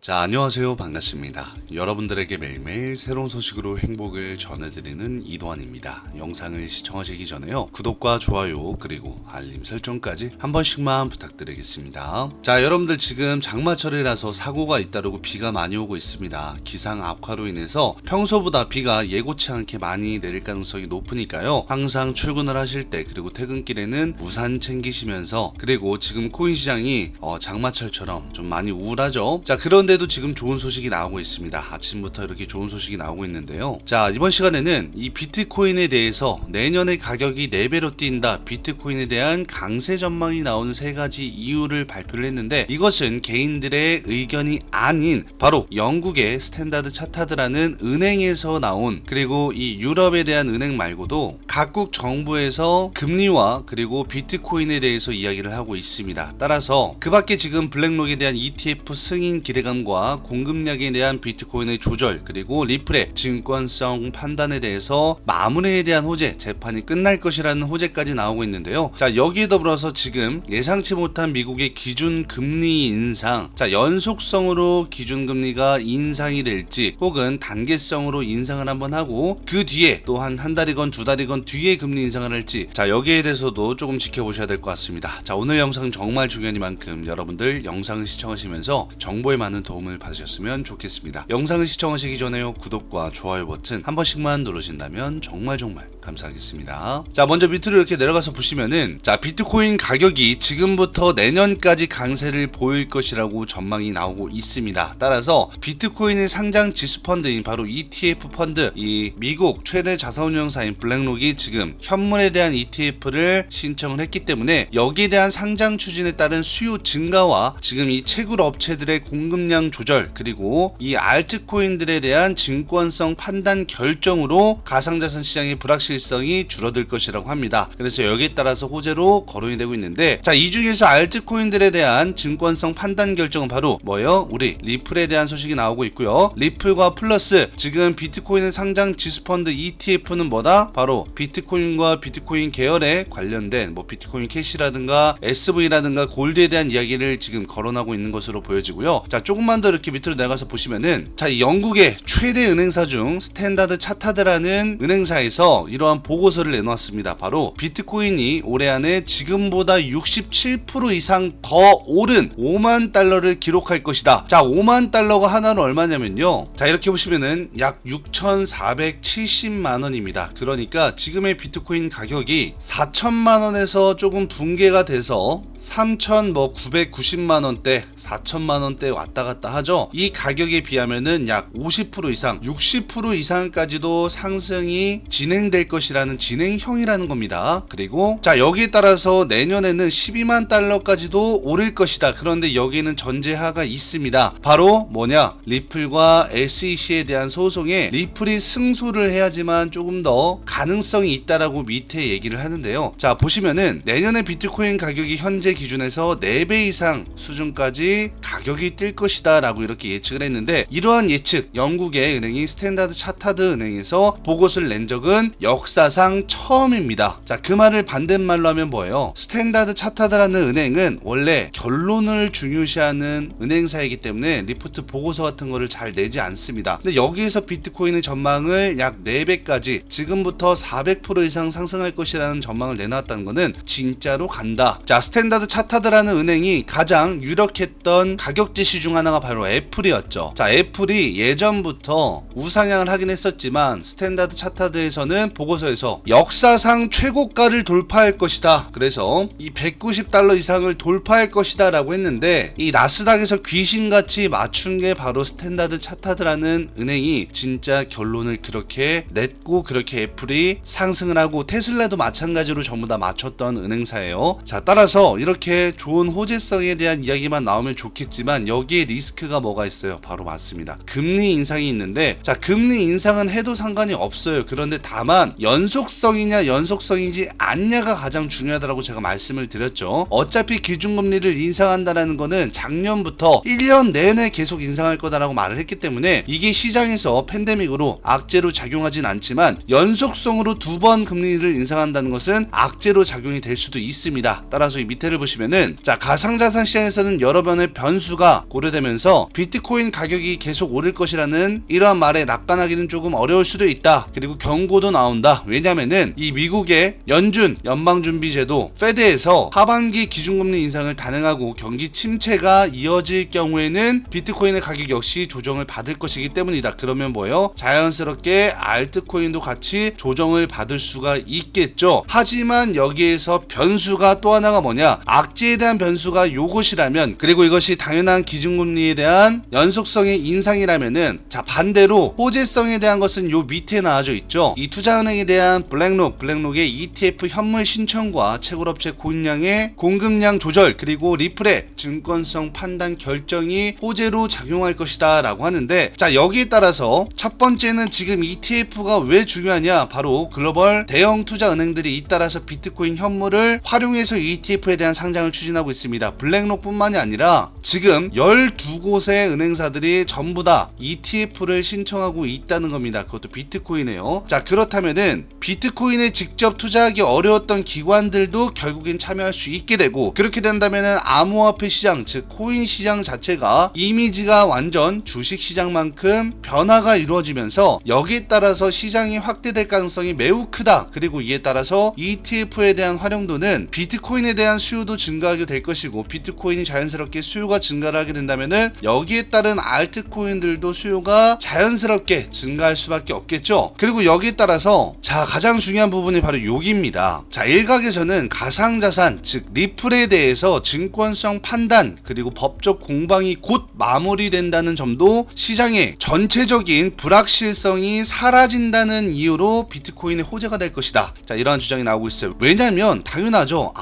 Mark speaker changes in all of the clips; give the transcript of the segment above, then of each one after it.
Speaker 1: 자, 안녕하세요. 반갑습니다. 여러분들에게 매일매일 새로운 소식으로 행복을 전해드리는 이도환입니다. 영상을 시청하시기 전에요, 구독과 좋아요 그리고 알림 설정까지 한 번씩만 부탁드리겠습니다. 자, 여러분들 지금 장마철이라서 사고가 잇따르고 비가 많이 오고 있습니다. 기상 악화로 인해서 평소보다 비가 예고치 않게 많이 내릴 가능성이 높으니까요, 항상 출근을 하실 때 그리고 퇴근길에는 우산 챙기시면서, 그리고 지금 코인 시장이 장마철처럼 좀 많이 우울하죠. 자, 그런데도 지금 좋은 소식이 나오고 있습니다. 아침부터 이렇게 좋은 소식이 나오고 있는데요. 자, 이번 시간에는 이 비트코인에 대해서 내년에 가격이 4배로 뛴다, 비트코인에 대한 강세 전망이 나오는 3가지 이유를 발표를 했는데, 이것은 개인들의 의견이 아닌 바로 영국의 스탠다드 차타드라는 은행에서 나온, 그리고 이 유럽에 대한 은행 말고도 각국 정부에서 금리와 그리고 비트코인에 대해서 이야기를 하고 있습니다. 따라서 그 밖에 지금 블랙록에 대한 ETF 승인 기대감과 공급량에 대한 비트코인의 조절, 그리고 리플의 증권성 판단에 대해서 마무리에 대한 호재, 재판이 끝날 것이라는 호재까지 나오고 있는데요. 자, 여기에 더불어서 지금 예상치 못한 미국의 기준금리 인상, 자, 연속성으로 기준금리가 인상이 될지 혹은 단계성으로 인상을 한번 하고 그 뒤에 또 한 달이건 2달이건 뒤에 금리 인상을 할지, 자, 여기에 대해서도 조금 지켜보셔야 될 것 같습니다. 자, 오늘 영상 정말 중요하니만큼 여러분들 영상을 시청하시면서 정보에 많은 도움을 받으셨으면 좋겠습니다. 영상을 시청하시기 전에요, 구독과 좋아요 버튼 한 번씩만 누르신다면 정말 감사하겠습니다. 자, 먼저 밑으로 이렇게 내려가서 보시면은, 자, 비트코인 가격이 지금부터 내년까지 강세를 보일 것이라고 전망이 나오고 있습니다. 따라서 비트코인의 상장 지수 펀드인 바로 ETF 펀드, 이 미국 최대 자산운용사인 블랙록이 지금 현물에 대한 ETF를 신청을 했기 때문에 여기에 대한 상장 추진에 따른 수요 증가와 지금 이 채굴 업체들의 공급량 조절, 그리고 이 알트코인들에 대한 증권성 판단 결정으로 가상자산 시장의 불확실성이 줄어들 것이라고 합니다. 그래서 여기에 따라서 호재로 거론이 되고 있는데, 자, 이 중에서 알트코인들에 대한 증권성 판단 결정은 바로 뭐예요? 우리 리플에 대한 소식이 나오고 있고요. 리플과 플러스 지금 비트코인의 상장 지수펀드 ETF는 뭐다? 바로 비트코인과 비트코인 계열에 관련된 뭐 비트코인 캐시라든가 SV라든가 골드에 대한 이야기를 지금 거론하고 있는 것으로 보여지고요. 자, 조금만 더 이렇게 밑으로 내려가서 보시면은, 자, 영국의 최대 은행사 중 스탠다드 차타드라는 은행사에서 이러한 보고서를 내놓았습니다. 바로 비트코인이 올해 안에 지금보다 67% 이상 더 오른 5만 달러를 기록할 것이다. 자, 5만 달러가 하나로 얼마냐면요, 자, 이렇게 보시면은 약 6,470만 원입니다. 그러니까 지금의 비트코인 가격이 4천만 원에서 조금 붕괴가 돼서 3,990만 원대, 4천만 원대 왔다 갔다 하죠. 이 가격에 비하면은 약 50% 이상, 60% 이상까지도 상승이 진행될 것이라는 진행형이라는 겁니다. 그리고 자, 여기에 따라서 내년에는 12만 달러까지도 오를 것이다. 그런데 여기에는 전제하가 있습니다. 바로 뭐냐? 리플과 SEC에 대한 소송에 리플이 승소를 해야지만 조금 더 가능성이 있다라고 밑에 얘기를 하는데요. 자, 보시면은 내년에 비트코인 가격이 현재 기준에서 4배 이상 수준까지 가격이 뛸 것이다 라고 이렇게 예측을 했는데, 이러한 예측 영국의 은행인 스탠다드 차타드 은행에서 보고서를 낸 적은 역사상 처음입니다. 자, 그 말을 반대말로 하면 뭐예요? 스탠다드 차타드라는 은행은 원래 결론을 중요시하는 은행사이기 때문에 리포트 보고서 같은 거를 잘 내지 않습니다. 근데 여기에서 비트코인의 전망을 약 4배까지 지금부터 400% 이상 상승할 것이라는 전망을 내놨다는 거는 진짜로 간다. 자, 스탠다드 차타드라는 은행이 가장 유력했던 가격 지시 중 하나가 바로 애플이었죠. 자, 애플이 예전부터 우상향을 하긴 했었지만 스탠다드 차타드에서는 보고서에서 역사상 최고가를 돌파할 것이다, 그래서 이 190달러 이상을 돌파할 것이다 라고 했는데, 이 나스닥에서 귀신같이 맞춘 게 바로 스탠다드 차타드라는 은행이 진짜 결론을 그렇게 냈고, 그렇게 애플이 상승을 하고 테슬라도 마찬가지로 전부 다 맞췄던 은행사예요. 자, 따라서 이렇게 좋은 호재성에 대한 이야기만 나오면 좋겠지만 여기에 리스크가 뭐가 있어요? 바로 맞습니다. 금리 인상이 있는데, 자, 금리 인상은 해도 상관이 없어요. 그런데 다만 연속성이냐 연속성이지 않냐가 가장 중요하다고 제가 말씀을 드렸죠. 어차피 기준금리를 인상한다라는 거는 작년부터 1년 내내 계속 인상할 거다라고 말을 했기 때문에 이게 시장에서 팬데믹으로 악재로 작용하진 않지만 연속성으로 두 번 금리를 인상한다는 것은 악재로 작용이 될 수도 있습니다. 따라서 이 밑에를 보시면은 자, 가상자산 시장에서는 여러 번의 변수가 고려되면서 비트코인 가격이 계속 오를 것이라는 이러한 말에 낙관하기는 조금 어려울 수도 있다. 그리고 경고도 나온다. 왜냐면은 이 미국의 연준 연방준비제도 페드에서 하반기 기준금리 인상을 단행하고 경기 침체가 이어질 경우에는 비트코인의 가격 역시 조정을 받을 것이기 때문이다. 그러면 뭐예요? 자연스럽게 알트코인도 같이 조정을 받을 수가 있겠죠. 하지만 여기에서 변수가 또 하나가 뭐냐? 악재에 대한 변수가 요것이라면, 그리고 이것이 당연한 기준금리에 대한 연속성의 인상이라면은, 자, 반대로 호재성에 대한 것은 요 밑에 나와져 있죠. 이 투자은행에 대한 블랙록의 ETF 현물 신청과 채굴업체 고인량의 공급량 조절, 그리고 리플의 증권성 판단 결정이 호재로 작용할 것이다 라고 하는데, 자, 여기에 따라서 첫 번째는 지금 ETF가 왜 중요하냐? 바로 글로벌 대형 투자 은행들이 잇따라서 비트코인 현물을 활용해서 ETF에 대한 상장을 추진하고 있습니다. 블랙록뿐만이 아니라 지금 12곳의 은행사들이 전부 다 ETF를 신청하고 있다는 겁니다. 그것도 비트코인이에요. 자, 그렇다면은 비트코인에 직접 투자하기 어려웠던 기관들도 결국엔 참여할 수 있게 되고, 그렇게 된다면은 암호화폐 시장, 즉 코인 시장 자체가 이미지가 완전 주식 시장만큼 변화가 이루어지면서 여기에 따라서 시장이 확대될 가능성이 매우 크다. 그리고 이에 따라서 ETF에 대한 활용도는 비트코인에 대한 수요도 증가하게 될 것이고, 비트코인이 자연스럽게 수요가 증가를 하게 된다면은 여기에 따른 알트코인들도 수요가 자연스럽게 증가할 수밖에 없겠죠. 그리고 여기에 따라서 자, 가장 중요한 부분이 바로 여기입니다. 자, 일각에서는 가상자산, 즉 리플에 대해서 증권성 판단 그리고 법적 공방이 곧 마무리된다는 점도 시장의 전체적인 불확실성이 사라진다는 이유로 비트코인의 호재가 될 것이다. 자, 이러한 주장이 나오고 있어요. 왜냐하면 당연하죠.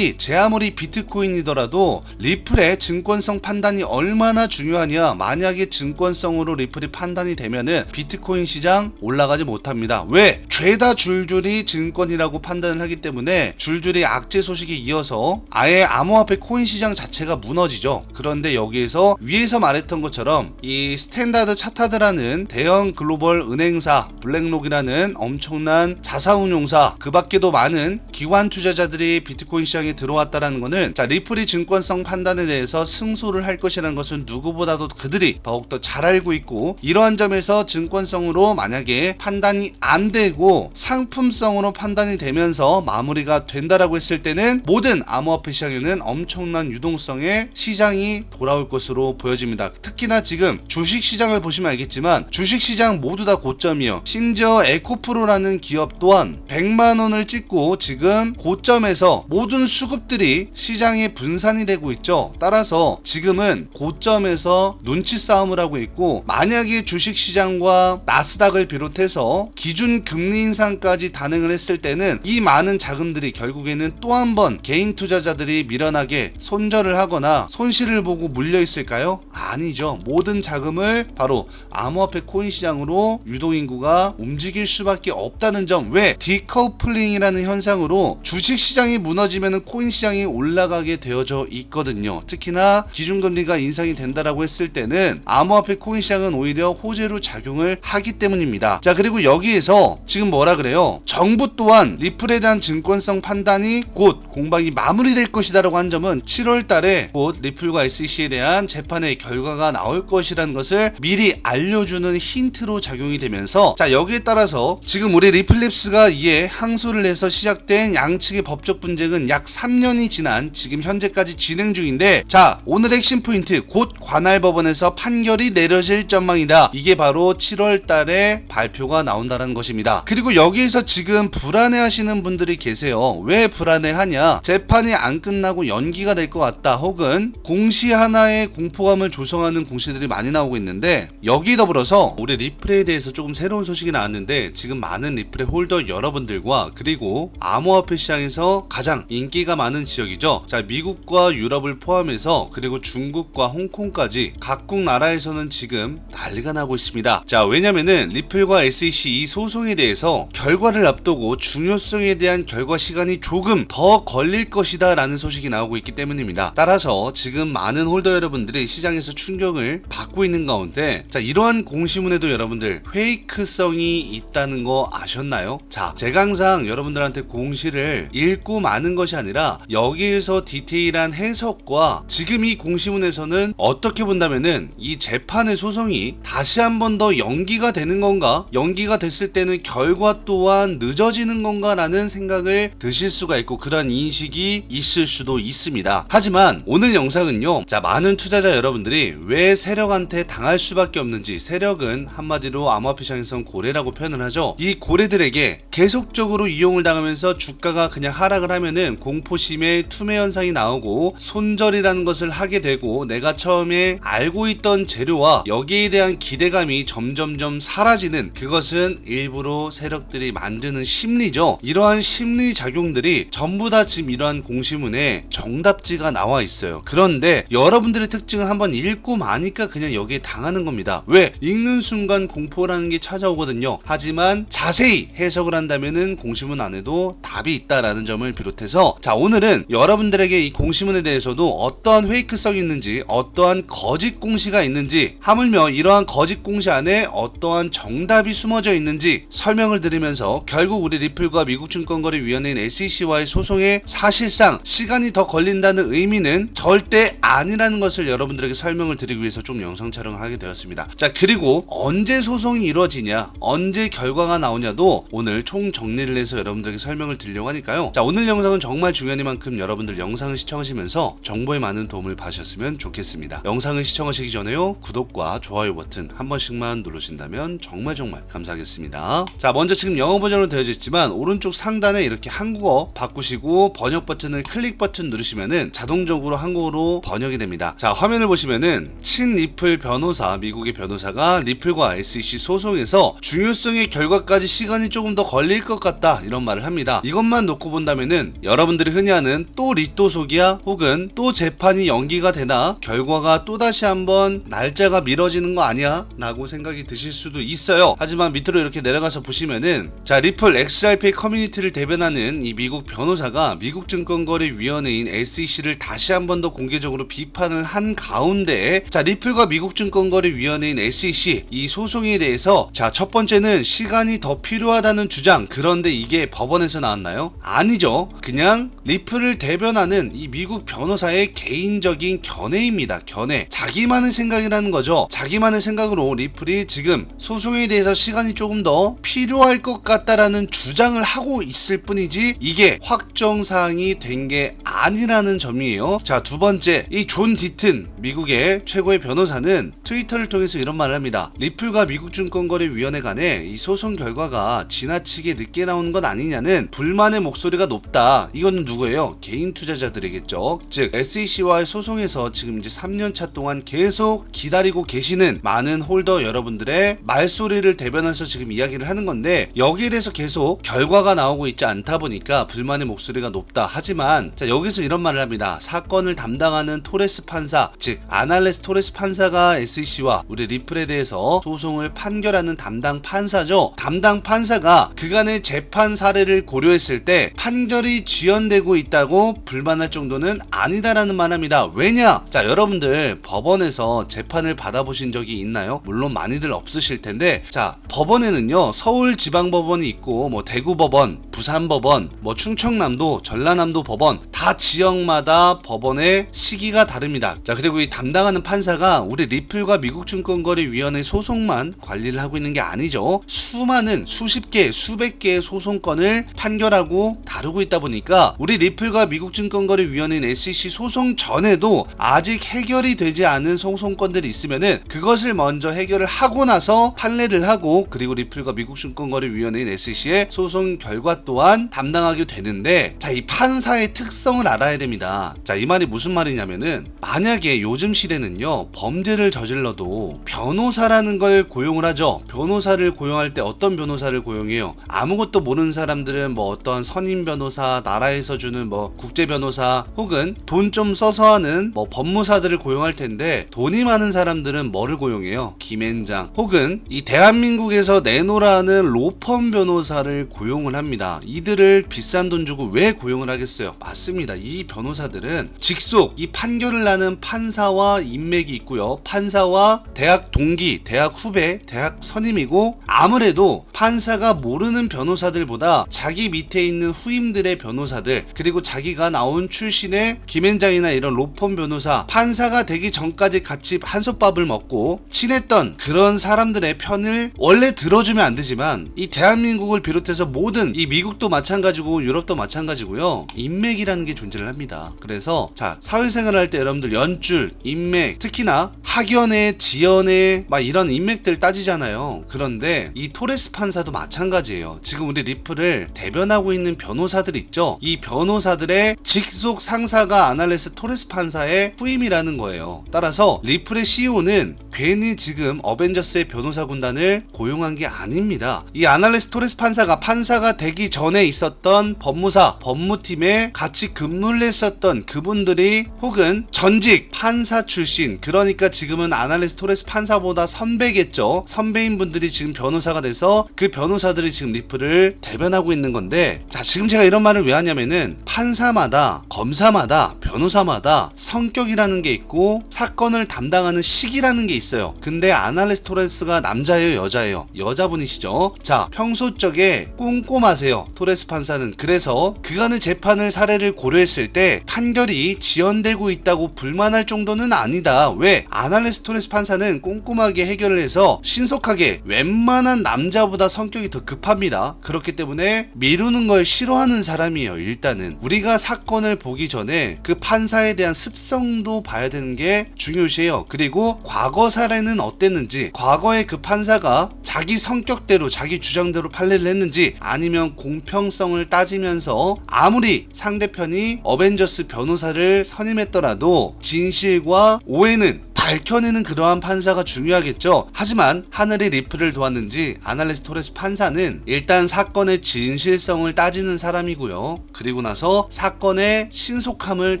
Speaker 1: 제 아무리 비트코인이더라도 리플의 증권성 판단이 얼마나 중요하냐. 만약에 증권성으로 리플이 판단이 되면은 비트코인 시장 올라가지 못합니다. 왜? 죄다 줄줄이 증권이라고 판단을 하기 때문에 줄줄이 악재 소식이 이어서 아예 암호화폐 코인 시장 자체가 무너지죠. 그런데 여기에서 위에서 말했던 것처럼 이 스탠다드 차타드라는 대형 글로벌 은행사, 블랙록이라는 엄청난 자사운용사, 그 밖에도 많은 기관 투자자들이 비트코인 시장에 들어왔다라는 것은, 자, 리플이 증권성 판단에 대해서 승소를 할 것이라는 것은 누구보다도 그들이 더욱더 잘 알고 있고, 이러한 점에서 증권성으로 만약에 판단이 안 되고 상품성으로 판단이 되면서 마무리가 된다라고 했을 때는 모든 암호화폐 시장에는 엄청난 유동성의 시장이 돌아올 것으로 보여집니다. 특히나 지금 주식시장을 보시면 알겠지만 주식시장 모두 다 고점이요. 심지어 에코프로라는 기업 또한 100만원을 찍고 지금 고점에서 모든 수급들이 시장에 분산이 되고 있죠. 따라서 지금은 고점에서 눈치 싸움을 하고 있고, 만약에 주식시장과 나스닥을 비롯해서 기준 금리 인상까지 단행을 했을 때는 이 많은 자금들이 결국에는 또 한 번 개인 투자자들이 미련하게 손절을 하거나 손실을 보고 물려 있을까요? 아니죠. 모든 자금을 바로 암호화폐 코인 시장으로 유동인구가 움직일 수밖에 없다는 점. 왜? 디커플링이라는 현상으로 주식 시장이 무너지면 코인 시장이 올라가게 되어져 있거든요. 특히나 기준금리가 인상이 된다라고 했을 때는 암호화폐 코인 시장은 오히려 호재로 작용을 하기 때문입니다. 자, 그리고 여기에서 지금 뭐라 그래요? 정부 또한 리플에 대한 증권성 판단이 곧 공방이 마무리될 것이다 라고 한 점은 7월 달에 곧 리플과 SEC에 대한 재판의 결과가 나올 것이라는 것을 미리 알려주는 힌트로 작용이 되면서, 자, 여기에 따라서 지금 우리 리플랩스가 이에 항소를 해서 시작된 양측의 법적 분쟁은 약 3년이 지난 지금 현재까지 진행 중인데, 자, 오늘 핵심 포인트, 곧 관할법원에서 판결이 내려질 전망이다. 이게 바로 7월 달에 발표가 나온다는 것입니다. 그리고 여기에서 지금 불안해하시는 분들이 계세요. 왜 불안해하냐? 재판이 안 끝나고 연기가 될 것 같다, 혹은 공시 하나의 공포감을 조성하는 공시들이 많이 나오고 있는데, 여기 더불어서 우리 리플에 대해서 조금 새로운 소식이 나왔는데, 지금 많은 리플의 홀더 여러분들과 그리고 암호화폐 시장에서 가장 인기가 많은 지역이죠. 자, 미국과 유럽을 포함해서 그리고 중국과 홍콩까지 각국 나라에서는 지금 난리가 나고 있습니다. 자, 왜냐면은 리플과 SEC 이 소송에 대해서 결과를 앞두고 중요성에 대한 결과 시간이 조금 더 걸릴 것이다 라는 소식이 나오고 있기 때문입니다. 따라서 지금 많은 홀더 여러분들이 시장에서 충격을 받고 있는 가운데, 자, 이러한 공시문에도 여러분들 페이크성이 있다는 거 아셨나요? 보셨나요? 자, 제가 항상 여러분들한테 공시를 읽고 마는 것이 아니라 여기에서 디테일한 해석과 지금 이 공시문에서는 어떻게 본다면은 이 재판의 소송이 다시 한 번 더 연기가 되는 건가? 연기가 됐을 때는 결과 또한 늦어지는 건가? 라는 생각을 드실 수가 있고 그런 인식이 있을 수도 있습니다. 하지만 오늘 영상은요, 자, 많은 투자자 여러분들이 왜 세력한테 당할 수밖에 없는지, 세력은 한마디로 암호화폐시장에선 고래라고 표현을 하죠. 이 고래들에게 계속적으로 이용을 당하면서 주가가 그냥 하락을 하면은 공포심에 투매 현상이 나오고 손절이라는 것을 하게 되고 내가 처음에 알고 있던 재료와 여기에 대한 기대감이 점점점 사라지는, 그것은 일부러 세력들이 만드는 심리죠. 이러한 심리 작용들이 전부 다 지금 이러한 공시문에 정답지가 나와 있어요. 그런데 여러분들의 특징은 한번 읽고 마니까 그냥 여기에 당하는 겁니다. 왜? 읽는 순간 공포라는 게 찾아오거든요. 하지만 자세히 해석을 한다면은 공시문 안에도 답이 있다라는 점을 비롯해서, 자, 오늘은 여러분들에게 이 공시문에 대해서도 어떠한 페이크성이 있는지, 어떠한 거짓 공시가 있는지, 하물며 이러한 거짓 공시 안에 어떠한 정답이 숨어져 있는지 설명을 드리면서 결국 우리 리플과 미국증권거래위원회인 SEC와의 소송에 사실상 시간이 더 걸린다는 의미는 절대 아니라는 것을 여러분들에게 설명을 드리기 위해서 좀 영상 촬영을 하게 되었습니다. 자, 그리고 언제 소송이 이루어지냐, 언제 결과가 나오냐도 오늘 총 정리를 해서 여러분들에게 설명을 드리려고 하니까요. 자, 오늘 영상은 정말 중요한 만큼 여러분들 영상을 시청하시면서 정보에 많은 도움을 받으셨으면 좋겠습니다. 영상을 시청하시기 전에요, 구독과 좋아요 버튼 한 번씩만 누르신다면 정말 감사하겠습니다. 자, 먼저 지금 영어 버전으로 되어져 있지만 오른쪽 상단에 이렇게 한국어 바꾸시고 번역 버튼을 클릭 버튼 누르시면은 자동적으로 한국어로 번역이 됩니다. 자, 화면을 보시면은 친 리플 변호사, 미국의 변호사가 리플과 SEC 소송에서 중요성의 결과까지 시간이 조금 더 걸릴 것 같다, 이런 말을 합니다. 이것만 놓고 본다면은 여러분들이 흔히 하는 또 리또속이야, 혹은 또 재판이 연기가 되나, 결과가 또다시 한번 날짜가 미뤄지는 거 아니야? 라고 생각이 드실 수도 있어요. 하지만 밑으로 이렇게 내려가서 보시면은, 자, 리플 XRP 커뮤니티를 대변하는 이 미국 변호사가 미국증권거래위원회인 SEC를 다시 한 번 더 공개적으로 비판을 한 가운데, 자, 리플과 미국증권거래위원회인 SEC 이 소송에 대해서, 자, 첫 번째는 시간이 더 필요하다는 주장. 그런데 이게 법원에서 나왔나요? 아니죠. 그냥 리플을 대변하는 이 미국 변호사의 개인적인 견해입니다. 견해. 자기만의 생각이라는 거죠. 자기만의 생각으로 리플이 지금 소송에 대해서 시간이 조금 더 필요할 것 같다라는 주장을 하고 있을 뿐이지 이게 확정사항이 된 게 아니라는 점이에요. 자, 두 번째, 이 존 디튼 미국의 최고의 변호사는 트위터를 통해서 이런 말을 합니다. 리플과 미국증권거래위원회 간에 이 소송 결과가 지나치게 늦게 나오는 건 아니냐는 불만의 목소리가 높다. 이거는 누구예요? 개인 투자자들이겠죠. 즉 SEC와의 소송에서 지금 이제 3년차 동안 계속 기다리고 계시는 많은 홀더 여러분들의 말소리를 대변해서 지금 이야기를 하는 건데, 여기에 대해서 계속 결과가 나오고 있지 않다 보니까 불만의 목소리가 높다. 하지만 자, 여기서 이런 말을 합니다. 사건을 담당하는 토레스 판사, 즉 아날레스 토레스 판사가 SEC와 우리 리플에 대해서 소송을 판결하는 담당 판사죠. 담당 판사가 그간의 재판 사례를 고려했을 때 판결이 지연되고 있다고 불만할 정도는 아니다라는 말합니다. 왜냐? 자, 여러분들 법원에서 재판을 받아보신 적이 있나요? 물론 많이들 없으실 텐데, 자, 법원에는요, 서울지방법원이 있고 뭐 대구법원, 부산법원, 뭐 충청남도, 전라남도 법원, 다 지역마다 법원의 시기가 다릅니다. 자, 그리고 이 담당하는 판사가 우리 리플과 미국증권거래위원회 소송만 관리를 하고 있는 게 아니죠. 수많은 수십 개, 수백 개의 소송건을 판결하고 다루고 있다 보니까 우리 리플과 미국증권거래위원회인 SEC 소송 전에도 아직 해결이 되지 않은 소송건들이 있으면은 그것을 먼저 해결을 하고 나서 판례를 하고, 그리고 리플과 미국증권거래위원회인 SEC의 소송 결과 또한 담당하게 되는데, 자, 이 판사의 특성을 알아야 됩니다. 자, 이 말이 무슨 말이냐면은, 만약에 요즘 시대는요, 범죄를 저질러도 변호사라는 걸 고용을 하죠. 변호사를 고용할 때 어떤 변호사를 고용해요? 아무것도 모르는 사람들은 뭐 어떤 선임 변호사, 나라에서 도와주는 뭐 국제 변호사 혹은 돈 좀 써서 하는 뭐 법무사들을 고용할 텐데, 돈이 많은 사람들은 뭐를 고용해요? 김앤장 혹은 이 대한민국에서 내노라는 로펌 변호사를 고용을 합니다. 이들을 비싼 돈 주고 왜 고용을 하겠어요? 맞습니다. 이 변호사들은 직속 이 판결을 나는 판사와 인맥이 있고요. 판사와 대학 동기, 대학 후배, 대학 선임이고, 아무래도 판사가 모르는 변호사들보다 자기 밑에 있는 후임들의 변호사들, 그리고 자기가 나온 출신의 김앤장이나 이런 로펌 변호사, 판사가 되기 전까지 같이 한솥밥을 먹고 친했던 그런 사람들의 편을 원래 들어주면 안 되지만, 이 대한민국을 비롯해서 모든 이 미국도 마찬가지고 유럽도 마찬가지고요, 인맥이라는 게 존재를 합니다. 그래서 자, 사회생활을 할 때 여러분들 연줄, 인맥, 특히나 학연에 지연에 막 이런 인맥들 따지잖아요. 그런데 이 토레스 판사도 마찬가지예요. 지금 우리 리플을 대변하고 있는 변호사들 있죠. 이 변호사들의 직속 상사가 아날레스 토레스 판사의 후임이라는 거예요. 따라서 리플의 CEO는 괜히 지금 어벤져스의 변호사 군단을 고용한 게 아닙니다. 이 아날레스 토레스 판사가 되기 전에 있었던 법무사, 법무팀에 같이 근무를 했었던 그분들이, 혹은 전직 판사 출신, 그러니까 지금은 아날레스 토레스 판사보다 선배겠죠. 선배인 분들이 지금 변호사가 돼서 그 변호사들이 지금 리플을 대변하고 있는 건데, 자, 지금 제가 이런 말을 왜 하냐면은 판사마다, 검사마다, 변호사마다 성격이라는 게 있고 사건을 담당하는 시기라는 게 있어요. 근데 아날레스 토레스가 남자예요, 여자예요? 여자분이시죠. 자, 평소적에 꼼꼼하세요, 토레스 판사는. 그래서 그간의 재판을 사례를 고려했을 때 판결이 지연되고 있다고 불만할 정도는 아니다. 왜? 아날레스 토레스 판사는 꼼꼼하게 해결을 해서 신속하게, 웬만한 남자보다 성격이 더 급합니다. 그렇기 때문에 미루는 걸 싫어하는 사람이에요. 일단은 우리가 사건을 보기 전에 그 판사에 대한 습성도 봐야 되는 게 중요시해요. 그리고 과거 사례는 어땠는지, 과거에 그 판사가 자기 성격대로 자기 주장대로 판례를 했는지, 아니면 공평성을 따지면서 아무리 상대편이 어벤져스 변호사를 선임했더라도 진실과 오해는 밝혀내는 그러한 판사가 중요하겠죠. 하지만 하늘이 리플을 도왔는지 아날레스 토레스 판사는 일단 사건의 진실성을 따지는 사람이고요. 그리고 나서 사건의 신속함을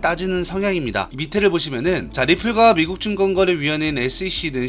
Speaker 1: 따지는 성향입니다. 밑에를 보시면은, 자, 리플과 미국증권거래위원회인 SEC는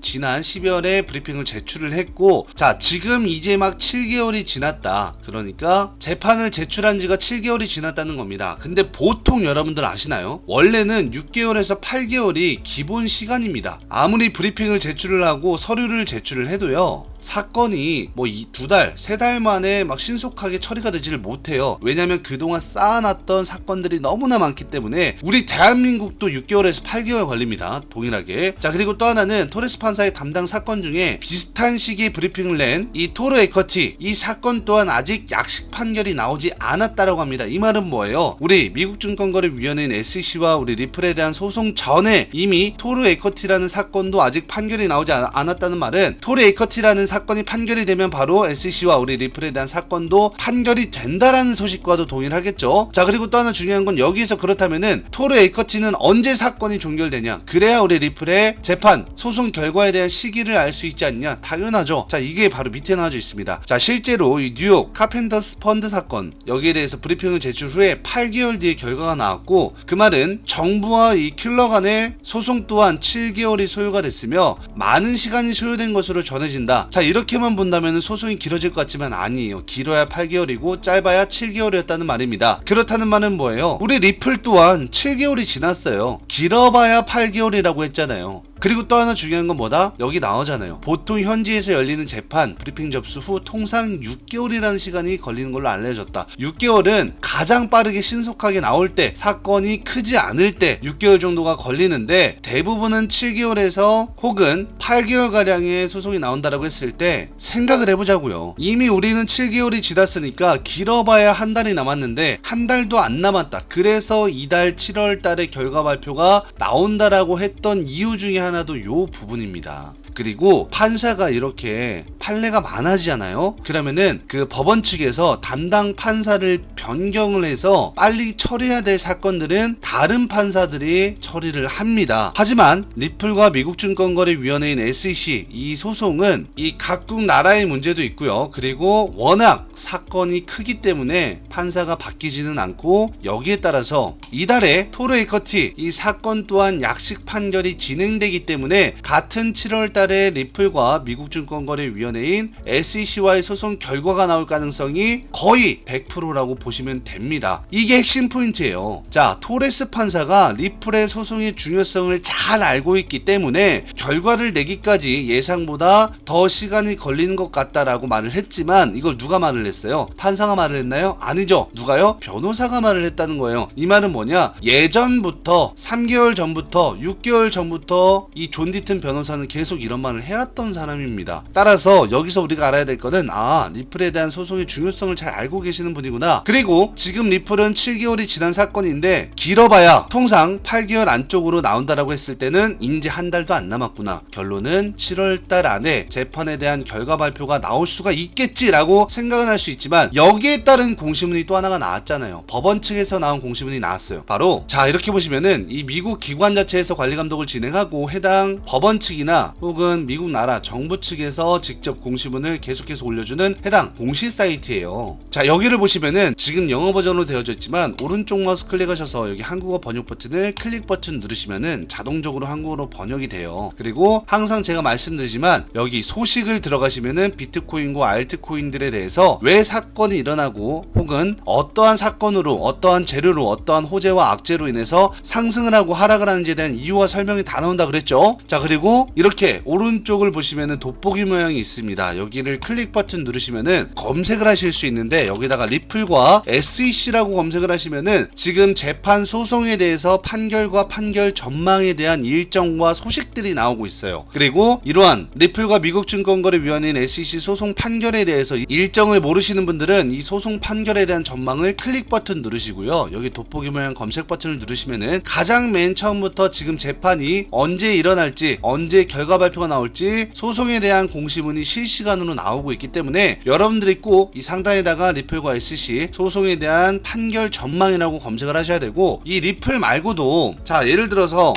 Speaker 1: 지난 12월에 브리핑을 제출을 했고, 자, 지금 이제 막 7개월이 지났다. 그러니까 재판을 제출한 지가 7개월이 지났다는 겁니다. 근데 보통 여러분들 아시나요? 원래는 6개월에서 8개월이 기본 시간입니다. 아무리 브리핑을 제출을 하고 서류를 제출을 해도요, 사건이 뭐 2달, 3달 만에 막 신속하게 처리가 되지를 못해요. 왜냐면 그동안 쌓아놨던 사건들이 너무나 많기 때문에. 우리 대한민국도 6개월에서 8개월 걸립니다, 동일하게. 자, 그리고 또 하나는 토레스 판사의 담당 사건 중에 비슷한 시기에 브리핑을 낸 이 토르 에쿼티, 이 사건 또한 아직 약식 판결이 나오지 않았다라고 합니다. 이 말은 뭐예요? 우리 미국증권거래위원회인 SEC와 우리 리플에 대한 소송 전에 이미 토르 에쿼티라는 사건도 아직 판결이 나오지 않았다는 말은, 토르 에쿼티라는 사건이 판결이 되면 바로 SEC와 우리 리플에 대한 사건도 판결이 된다라는 소식과도 동일하겠죠. 자, 그리고 또 하나 중요한 건, 여기에서 그렇다면은 토르 에쿼티는 언제 사건이 종결되냐, 그래야 우리 리플의 재판, 소송 결과에 대한 시기를 알 수 있지 않냐? 당연하죠. 자, 이게 바로 밑에 나와져 있습니다. 자, 실제로 이 뉴욕 카펜터스 펀드 사건, 여기에 대해서 브리핑을 제출 후에 8개월 뒤에 결과가 나왔고, 그 말은 정부와 이 킬러 간의 소송 또한 7개월이 소요가 됐으며 많은 시간이 소요된 것으로 전해진다. 자, 이렇게만 본다면 소송이 길어질 것 같지만 아니에요. 길어야 8개월이고 짧아야 7개월이었다는 말입니다. 그렇다는 말은 뭐예요? 우리 리플 또한 7개월이 지났어요. 길어봐야 8개월이라고 했잖아요. 그리고 또 하나 중요한 건 뭐다? 여기 나오잖아요. 보통 현지에서 열리는 재판, 브리핑 접수 후 통상 6개월이라는 시간이 걸리는 걸로 알려졌다. 6개월은 가장 빠르게 신속하게 나올 때, 사건이 크지 않을 때 6개월 정도가 걸리는데, 대부분은 7개월에서 혹은 8개월가량의 소송이 나온다라고 했을 때 생각을 해보자고요. 이미 우리는 7개월이 지났으니까 길어봐야 한 달이 남았는데 한 달도 안 남았다. 그래서 이달 7월 달에 결과 발표가 나온다라고 했던 이유 중에 않아도 요 부분입니다. 그리고 판사가 이렇게 판례가 많아지잖아요. 그러면은 그 법원 측에서 담당 판사를 변경을 해서 빨리 처리해야 될 사건들은 다른 판사들이 처리를 합니다. 하지만 리플과 미국증권거래위원회인 SEC 이 소송은 이 각국 나라의 문제도 있고요. 그리고 워낙 사건이 크기 때문에 판사가 바뀌지는 않고 여기에 따라서 이달에 토르 에커티 이 사건 또한 약식 판결이 진행되기 때문에 같은 7월 달에 리플과 미국증권거래위원회인 SEC와의 소송 결과가 나올 가능성이 거의 100%라고 보시면 됩니다. 이게 핵심 포인트예요. 자, 토레스 판사가 리플의 소송의 중요성을 잘 알고 있기 때문에 결과를 내기까지 예상보다 더 시간이 걸리는 것 같다라고 말을 했지만 이걸 누가 말을 했어요? 판사가 말을 했나요? 아니죠. 누가요? 변호사가 말을 했다는 거예요. 이 말은 뭐냐? 예전부터 3개월 전부터 6개월 전부터 이 존 디튼 변호사는 계속 이런 말을 해왔던 사람입니다. 따라서 여기서 우리가 알아야 될 거는 리플에 대한 소송의 중요성을 잘 알고 계시는 분이구나. 그리고 지금 리플은 7개월이 지난 사건인데 길어봐야 통상 8개월 안쪽으로 나온다라고 했을 때는 이제 한 달도 안 남았구나. 결론은 7월달 안에 재판에 대한 결과 발표가 나올 수가 있겠지라고 생각은 할 수 있지만 여기에 따른 공시문이 또 하나가 나왔잖아요. 법원 측에서 나온 공시문이 나왔어요. 바로 자 이렇게 보시면은 이 미국 기관 자체에서 관리 감독을 진행하고 해당 법원 측이나 혹은 미국 나라 정부 측에서 직접 공시문을 계속해서 올려주는 해당 공시 사이트예요. 자 여기를 보시면은 지금 영어 버전으로 되어져 있지만 오른쪽 마우스 클릭하셔서 여기 한국어 번역 버튼을 클릭 버튼 누르시면은 자동적으로 한국어로 번역이 돼요. 그리고 항상 제가 말씀드리지만 여기 소식을 들어가시면은 비트코인과 알트코인들에 대해서 왜 사건이 일어나고 혹은 어떠한 사건으로 어떠한 재료로 어떠한 호재와 악재로 인해서 상승을 하고 하락을 하는지에 대한 이유와 설명이 다 나온다 그랬죠. 자 그리고 이렇게 오른쪽을 보시면은 돋보기 모양이 있습니다. 여기를 클릭 버튼 누르시면은 검색을 하실 수 있는데 여기다가 리플과 SEC라고 검색을 하시면은 지금 재판 소송에 대해서 판결과 판결 전망에 대한 일정과 소식들이 나오고 있어요. 그리고 이러한 리플과 미국증권거래위원회인 SEC 소송 판결에 대해서 일정을 모르시는 분들은 이 소송 판결에 대한 전망을 클릭 버튼 누르시고요. 여기 돋보기 모양 검색 버튼을 누르시면은 가장 맨 처음부터 지금 재판이 언제 일어날지 언제 결과 발표가 나올지 소송에 대한 공시문이 실시간으로 나오고 있기 때문에 여러분들이 꼭 이 상단에다가 리플과 SEC 소송에 대한 판결 전망이라고 검색을 하셔야 되고 이 리플 말고도 자 예를 들어서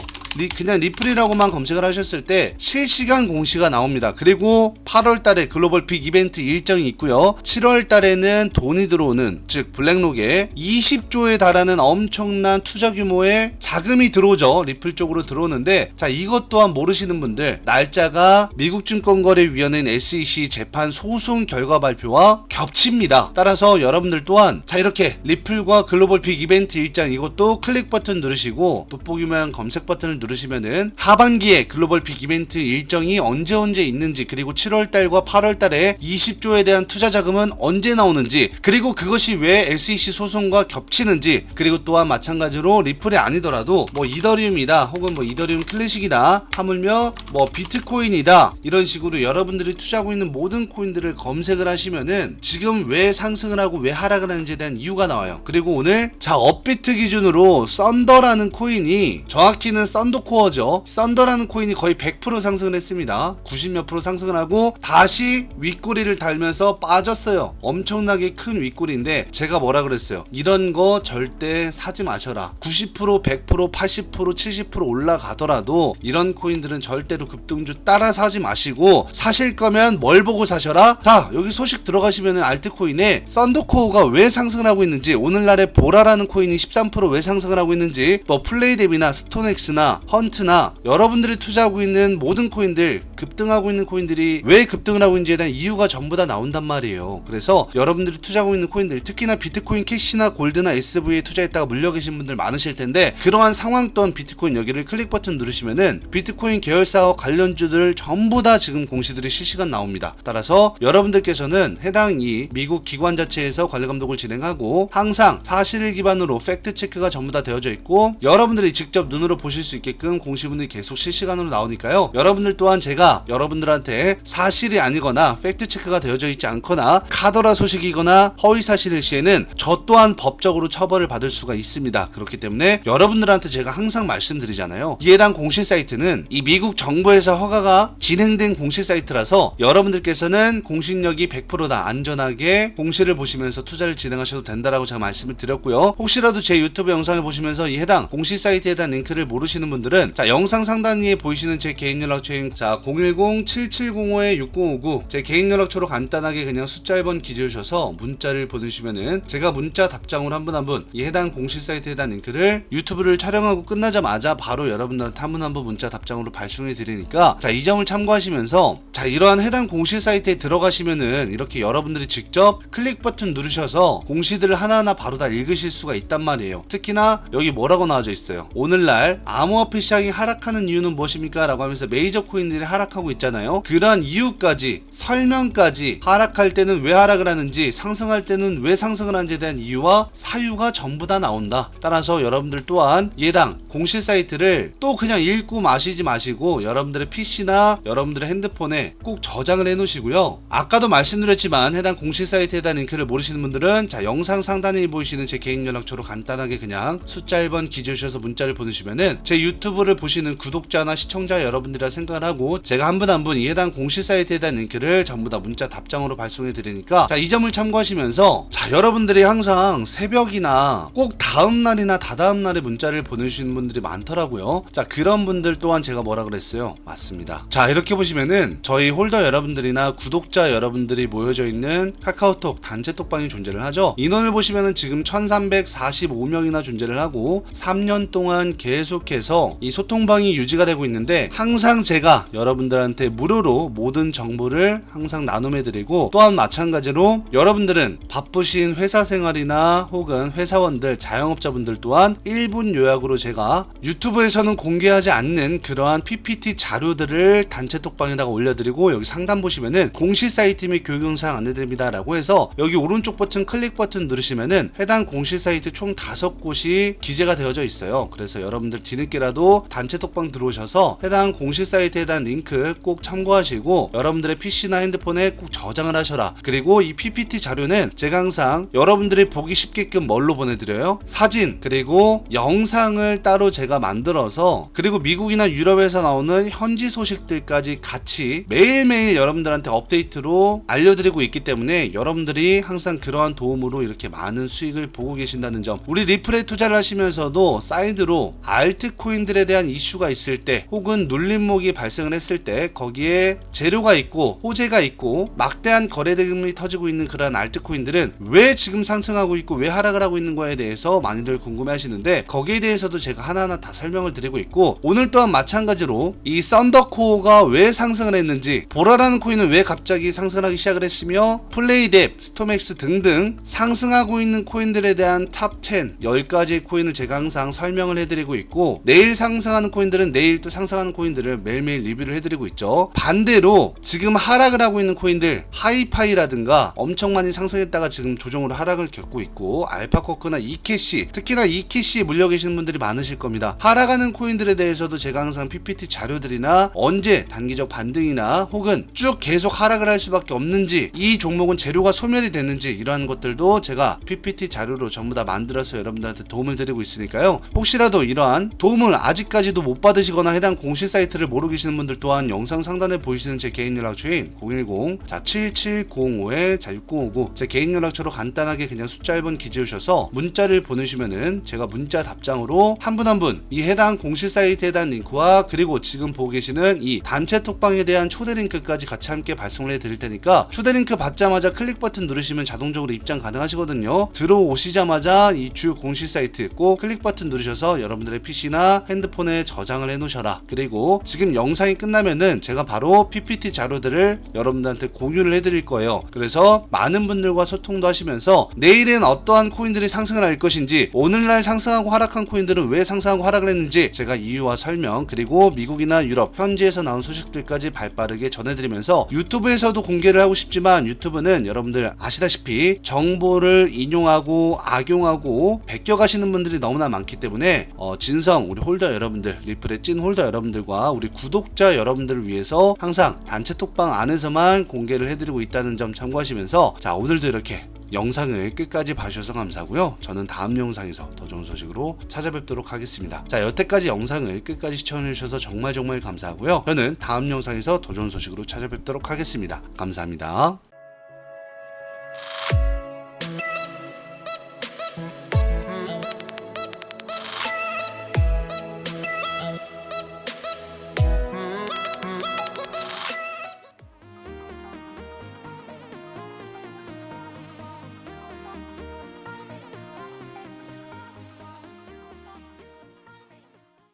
Speaker 1: 그냥 리플이라고만 검색을 하셨을 때 실시간 공시가 나옵니다. 그리고 8월 달에 글로벌 빅 이벤트 일정이 있고요. 7월 달에는 돈이 들어오는 즉 블랙록에 20조에 달하는 엄청난 투자 규모의 자금이 들어오죠. 리플 쪽으로 들어오는데 자 이것 또한 모르시는 분들 날짜가 미국증권거래위원회인 SEC 재판 소송 결과 발표와 겹칩니다. 따라서 여러분들 또한 자 이렇게 리플과 글로벌 빅 이벤트 일정 이것도 클릭 버튼 누르시고 돋보기 모양 검색 버튼을 누르시면은 하반기에 글로벌 빅 이벤트 일정이 언제 있는지 그리고 7월달과 8월달에 20조에 대한 투자 자금은 언제 나오는지 그리고 그것이 왜 SEC 소송과 겹치는지 그리고 또한 마찬가지로 리플이 아니더라도 뭐 이더리움이다 혹은 뭐 이더리움 클래식이다 하물며 뭐 비트코인이다 이런 식으로 여러분들이 투자하고 있는 모든 코인들을 검색을 하시면은 지금 왜 상승을 하고 왜 하락을 하는지에 대한 이유가 나와요. 그리고 오늘 자 업비트 기준으로 썬더라는 코인이 정확히는 썬더코어죠. 썬더라는 코인이 거의 100% 상승을 했습니다. 90몇 프로 상승을 하고 다시 윗꼬리를 달면서 빠졌어요. 엄청나게 큰 윗꼬리인데 제가 뭐라 그랬어요? 이런 거 절대 사지 마셔라. 90%, 100%, 80%, 70% 올라가더라도 이런 코인들은 절대로 급등주 따라 사지 마시고 사실 거면 뭘 보고 사셔라? 자 여기 소식 들어가시면 알트코인에 썬더코어가 왜 상승을 하고 있는지 오늘날에 보라라는 코인이 13% 왜 상승을 하고 있는지 뭐 플레이뎁이나 스톤엑스나 헌트나 여러분들이 투자하고 있는 모든 코인들 급등하고 있는 코인들이 왜 급등을 하고 있는지에 대한 이유가 전부 다 나온단 말이에요. 그래서 여러분들이 투자하고 있는 코인들 특히나 비트코인 캐시나 골드나 SV에 투자했다가 물려 계신 분들 많으실 텐데 그러한 상황 또한 비트코인 여기를 클릭 버튼 누르시면은 비트코인 계열사와 관련주들 전부 다 지금 공시들이 실시간 나옵니다. 따라서 여러분들께서는 해당 이 미국 기관 자체에서 관리 감독을 진행하고 항상 사실을 기반으로 팩트 체크가 전부 다 되어져 있고 여러분들이 직접 눈으로 보실 수 있게끔 공시문이 계속 실시간으로 나오니까요. 여러분들 또한 제가 자체가 여러분들한테 사실이 아니거나 팩트 체크가 되어져 있지 않거나 카더라 소식이거나 허위 사실일 시에는 저 또한 법적으로 처벌을 받을 수가 있습니다. 그렇기 때문에 여러분들한테 제가 항상 말씀드리잖아요. 이 해당 공시 사이트는 이 미국 정부에서 허가가 진행된 공시 사이트라서 여러분들께서는 공신력이 100%다 안전하게 공시를 보시면서 투자를 진행하셔도 된다라고 제가 말씀을 드렸고요. 혹시라도 제 유튜브 영상을 보시면서 이 해당 공시 사이트에 대한 링크를 모르시는 분들은 자 영상 상단위에 보이시는 제 개인 연락처인 자 010-7705-6059 제 개인 연락처로 간단하게 그냥 숫자 1번 기재주셔서 문자를 보내주시면은 제가 문자 답장으로 한 분 한 분 이 해당 공시 사이트에 대한 링크를 유튜브를 촬영하고 끝나자마자 바로 여러분들한테 한 분 한 분 문자 답장으로 발송해 드리니까 자 이 점을 참고하시면서 자 이러한 해당 공시 사이트에 들어가시면은 이렇게 여러분들이 직접 클릭 버튼 누르셔서 공시들을 하나하나 바로 다 읽으실 수가 있단 말이에요. 특히나 여기 뭐라고 나와져 있어요. 오늘날 암호화폐 시장이 하락하는 이유는 무엇입니까? 라고 하면서 메이저 코인들이 하락하고 있잖아요. 그러한 이유까지 설명까지 하락할 때는 왜 하락을 하는지 상승할 때는 왜 상승을 하는지에 대한 이유와 사유가 전부 다 나온다. 따라서 여러분들 또한 예당 공시 사이트를 또 그냥 읽고 마시지 마시고 여러분들의 PC나 여러분들의 핸드폰에 꼭 저장을 해 놓으시고요. 아까도 말씀드렸지만 해당 공시 사이트에 대한 링크를 모르시는 분들은 자 영상 상단에 보이시는 제 개인 연락처로 간단하게 그냥 숫자 1번 기재주셔서 문자를 보내시면은 제 유튜브를 보시는 구독자나 시청자 여러분들이라 생각을 하고 제가 한 분 한 분 이 해당 공시 사이트에 대한 링크를 전부 다 문자 답장으로 발송해 드리니까 자 이 점을 참고하시면서 자 여러분들이 항상 새벽이나 꼭 다음날이나 다다음날에 문자를 보내주시는 분들이 많더라고요. 자 그런 분들 또한 제가 뭐라 그랬어요? 맞습니다. 자 이렇게 보시면은 저희 홀더 여러분들이나 구독자 여러분들이 모여져 있는 카카오톡 단체 톡방이 존재를 하죠. 인원을 보시면은 지금 1345명이나 존재를 하고 3년 동안 계속해서 이 소통방이 유지가 되고 있는데 항상 제가 여러분들한테 무료로 모든 정보를 항상 나눔해드리고 또한 마찬가지로 여러분들은 바쁘신 회사 생활이나 혹은 회사원들 자영업자분들 또한 1분 요약으로 제가 유튜브에서는 공개하지 않는 그러한 PPT 자료들을 단체 톡방에다가 올려드리고 여기 상단 보시면은 공시 사이트 및 교육 영상 안내드립니다 라고 해서 여기 오른쪽 버튼 클릭 버튼 누르시면은 해당 공시 사이트 총 5곳이 기재가 되어져 있어요. 그래서 여러분들 뒤늦게라도 단체 톡방 들어오셔서 해당 공시 사이트에 대한 링크 꼭 참고하시고 여러분들의 PC나 핸드폰에 꼭 저장을 하셔라. 그리고 이 PPT 자료는 제가 항상 여러분들이 보기 쉽게끔 뭘로 보내드려요? 사진 그리고 영상을 따로 제가 만들어서 그리고 미국이나 유럽에서 나오는 현지 소식들까지 같이 매일매일 여러분들한테 업데이트로 알려드리고 있기 때문에 여러분들이 항상 그러한 도움으로 이렇게 많은 수익을 보고 계신다는 점 우리 리플에 투자를 하시면서도 사이드로 알트코인들에 대한 이슈가 있을 때 혹은 눌림목이 발생을 했을 때 거기에 재료가 있고 호재가 있고 막대한 거래대금이 터지고 있는 그러한 알트코인들은 왜 지금 상승하고 있고 왜 하락을 하고 있는 거에 대해서 많이들 궁금해 하시는데 거기에 대해서도 제가 하나하나 다 설명을 드리고 있고 오늘 또한 마찬가지로 이 썬더코어가 왜 상승을 했는지 보라라는 코인은 왜 갑자기 상승하기 시작을 했으며 플레이뎁, 스토맥스 등등 상승하고 있는 코인들에 대한 탑 10, 10가지의 코인을 제가 항상 설명을 해드리고 있고 내일 상승하는 코인들은 내일 또 상승하는 코인들을 매일매일 리뷰를 해드리고 있죠. 반대로 지금 하락을 하고 있는 코인들 하이파이라든가 엄청 많이 상승했다가 지금 조정으로 하락을 겪고 있고 알파코크나 이캐시 특히나 이캐시에 물려 계시는 분들이 많으실 겁니다. 하락하는 코인들에 대해서도 제가 항상 PPT 자료들이나 언제 단기적 반등이나 혹은 쭉 계속 하락을 할 수밖에 없는지 이 종목은 재료가 소멸이 됐는지 이러한 것들도 제가 PPT 자료로 전부 다 만들어서 여러분들한테 도움을 드리고 있으니까요. 혹시라도 이러한 도움을 아직까지도 못 받으시거나 해당 공시 사이트를 모르고 계시는 분들 또한 영상 상단에 보이시는 제 개인 연락처인 010-7705-6059 제 개인 연락처로 간단하게 그냥 숫자 1번 기재주셔서 문자를 보내시면은 제가 문자 답장으로 한 분 한 분 이 해당 공시 사이트에 대한 링크와 그리고 지금 보고 계시는 이 단체 톡방에 대한 초대 링크까지 같이 함께 발송을 해드릴 테니까 초대 링크 받자마자 클릭 버튼 누르시면 자동적으로 입장 가능하시거든요. 들어오시자마자 이 주요 공시 사이트 꼭 클릭 버튼 누르셔서 여러분들의 PC나 핸드폰에 저장을 해 놓으셔라. 그리고 지금 영상이 끝나면은 제가 바로 PPT 자료들을 여러분들한테 공유를 해드릴 거예요. 그래서 많은 분들과 소통도 하시면서 내일은 어떠한 코인들이 상승을 할 것인지 오늘날 상승하고 하락한 코인들은 왜 상승하고 하락을 했는지 제가 이유와 설명 그리고 미국이나 유럽 현지에서 나온 소식들까지 발빠르게 전해드리면서 유튜브에서도 공개를 하고 싶지만 유튜브는 여러분들 아시다시피 정보를 인용하고 악용하고 베껴가시는 분들이 너무나 많기 때문에 진성 우리 홀더 여러분들 리플의 찐 홀더 여러분들과 우리 구독자 여러분 여러분들을 위해서 항상 단체 톡방 안에서만 공개를 해드리고 있다는 점 참고하시면서, 자, 오늘도 이렇게 영상을 끝까지 봐주셔서 감사하고요. 저는 다음 영상에서 더 좋은 소식으로 찾아뵙도록 하겠습니다. 자, 여태까지 영상을 끝까지 시청해주셔서 정말 감사하고요. 저는 다음 영상에서 더 좋은 소식으로 찾아뵙도록 하겠습니다. 감사합니다.